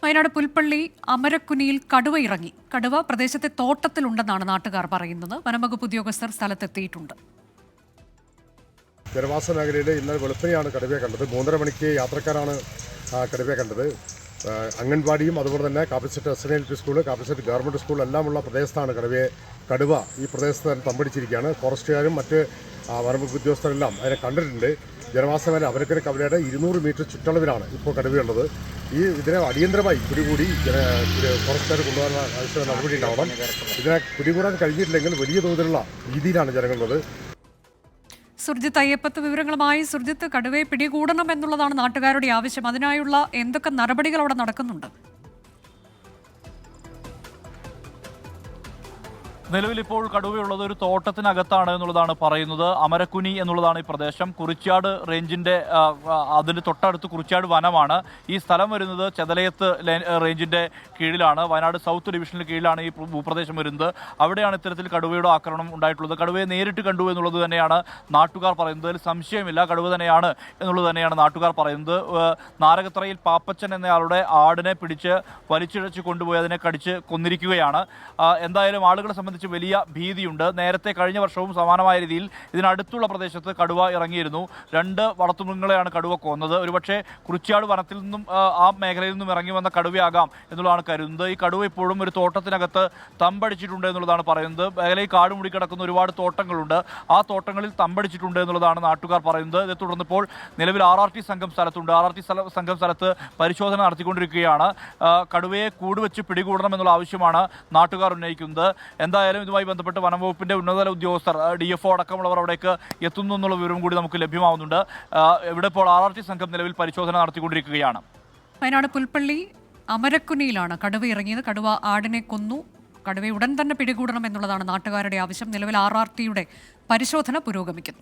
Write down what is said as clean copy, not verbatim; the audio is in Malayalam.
വയനാട് പുൽപ്പള്ളി അമരക്കുനിയിൽ കടുവ ഇറങ്ങി. കടുവ പ്രദേശത്തെ തോട്ടത്തിലുണ്ടെന്നാണ് നാട്ടുകാർ പറയുന്നത്. വനംവകുപ്പ് ഉദ്യോഗസ്ഥർ സ്ഥലത്തെത്തിയിട്ടുണ്ട്. ജനവാസ മേഖലയിൽ ഇന്നലെ വെളുപ്പിനെയാണ് കടുവയെ കണ്ടത്. 3:30 മണിക്ക് യാത്രക്കാരാണ് കടുവയെ കണ്ടത്. അംഗൻവാടിയും അതുപോലെ തന്നെ Kappiset SNLP school, Kappiset government school എല്ലാമുള്ള പ്രദേശത്താണ് കടുവ ഈ പ്രദേശത്ത് തന്നെ തമ്പടിച്ചിരിക്കുകയാണ്. ഫോറസ്റ്റുകാരും മറ്റ് വനംവകുപ്പ് ഉദ്യോഗസ്ഥരെല്ലാം അതിനെ കണ്ടിട്ടുണ്ട്. ജനവാസ മേഖല അമരക്കുനി കവലയുടെ 200 മീറ്റർ ചുറ്റളവിലാണ് ഇപ്പോൾ കടുവയുള്ളത്. ഇതിനെ അടിയന്തരമായി പിടികൂടി ഫോറസ്റ്റുകാർ കൊണ്ടുപോകാൻ ആവശ്യമായ നടപടി ഉണ്ടാവണം. ഇതിനെ പിടികൂടാൻ കഴിഞ്ഞിട്ടില്ലെങ്കിൽ വലിയ തോതിലുള്ള ഭീതിയിലാണ് ജനങ്ങളുള്ളത്. സുർജിത്ത് അയ്യപ്പത്ത് വിവരങ്ങളുമായി. സുർജിത്ത്, കടുവയെ പിടികൂടണം എന്നുള്ളതാണ് നാട്ടുകാരുടെ ആവശ്യം. അതിനായുള്ള എന്തൊക്കെ നടപടികൾ അവിടെ നടക്കുന്നുണ്ട്? നിലവിലിപ്പോൾ കടുവയുള്ളത് ഒരു തോട്ടത്തിനകത്താണ് എന്നുള്ളതാണ് പറയുന്നത്. അമരക്കുനി എന്നുള്ളതാണ് ഈ പ്രദേശം. കുറിച്യാട് റേഞ്ചിൻ്റെ അതിന് തൊട്ടടുത്ത് കുറിച്യാട് വനമാണ്. ഈ സ്ഥലം വരുന്നത് ചെതലയത്ത് റേഞ്ചിൻ്റെ കീഴിലാണ്. വയനാട് സൗത്ത് ഡിവിഷനിൽ കീഴിലാണ് ഈ ഭൂപ്രദേശം വരുന്നത്. അവിടെയാണ് ഇത്തരത്തിൽ കടുവയുടെ ആക്രമണം ഉണ്ടായിട്ടുള്ളത്. കടുവയെ നേരിട്ട് കണ്ടു എന്നുള്ളത് തന്നെയാണ് നാട്ടുകാർ പറയുന്നത്. അതിൽ സംശയമില്ല, കടുവ തന്നെയാണ് എന്നുള്ളത് തന്നെയാണ് നാട്ടുകാർ പറയുന്നത്. നാരകത്തറയിൽ പാപ്പച്ചൻ എന്നയാളുടെ ആടിനെ പിടിച്ച് വലിച്ചിഴച്ച് കൊണ്ടുപോയി അതിനെ കടിച്ച് കൊന്നിരിക്കുകയാണ്. എന്തായാലും ആളുകളെ സംബന്ധിച്ച് വലിയ ഭീതിയുണ്ട്. നേരത്തെ കഴിഞ്ഞ വർഷവും സമാനമായ രീതിയിൽ ഇതിനടുത്തുള്ള പ്രദേശത്ത് കടുവ ഇറങ്ങിയിരുന്നു. 2 വളർത്തുമൃഗങ്ങളെയാണ് കടുവ കൊന്നത്. ഒരുപക്ഷെ കുറിച്യാട് വനത്തിൽ നിന്നും ആ മേഖലയിൽ നിന്നും ഇറങ്ങി വന്ന കടുവയാകാം എന്നുള്ളതാണ് കരുതുന്നത്. ഈ കടുവ ഇപ്പോഴും ഒരു തോട്ടത്തിനകത്ത് തമ്പടിച്ചിട്ടുണ്ട് എന്നുള്ളതാണ് പറയുന്നത്. മേഖലയിൽ കാട് മൂടിക്കിടക്കുന്ന ഒരുപാട് തോട്ടങ്ങളുണ്ട്. ആ തോട്ടങ്ങളിൽ തമ്പടിച്ചിട്ടുണ്ട് എന്നുള്ളതാണ് നാട്ടുകാർ പറയുന്നത്. ഇതേ തുടർന്ന് ഇപ്പോൾ നിലവിൽ RRT സംഘം സ്ഥലത്തുണ്ട്. RRT സംഘം സ്ഥലത്ത് പരിശോധന നടത്തിക്കൊണ്ടിരിക്കുകയാണ്. കടുവയെ കൂടുവെച്ച് പിടികൂടണം എന്നുള്ള ആവശ്യമാണ് നാട്ടുകാർ ഉന്നയിക്കുന്നത്. എന്തായാലും ഇതുമായി ബന്ധപ്പെട്ട് വനംവകുപ്പിന്റെ ഉന്നതതല ഉദ്യോഗസ്ഥർ DFO അടക്കമുള്ളവർ അവിടേക്ക് എത്തുന്നു എന്നുള്ള വിവരം കൂടി നമുക്ക് ലഭ്യമാവുന്നുണ്ട്. ഇവിടെ ഇപ്പോൾ RRT സംഘം നിലവിൽ പരിശോധന നടത്തിക്കൊണ്ടിരിക്കുകയാണ്. വയനാട് പുൽപ്പള്ളി അമരക്കുനിയിലാണ് കടുവ ഇറങ്ങിയത്. കടുവ ആടിനെ കൊന്നു. കടുവയെ ഉടൻ തന്നെ പിടികൂടണം എന്നുള്ളതാണ് നാട്ടുകാരുടെ ആവശ്യം. നിലവിൽ RRTയുടെ പരിശോധന പുരോഗമിക്കുന്നു.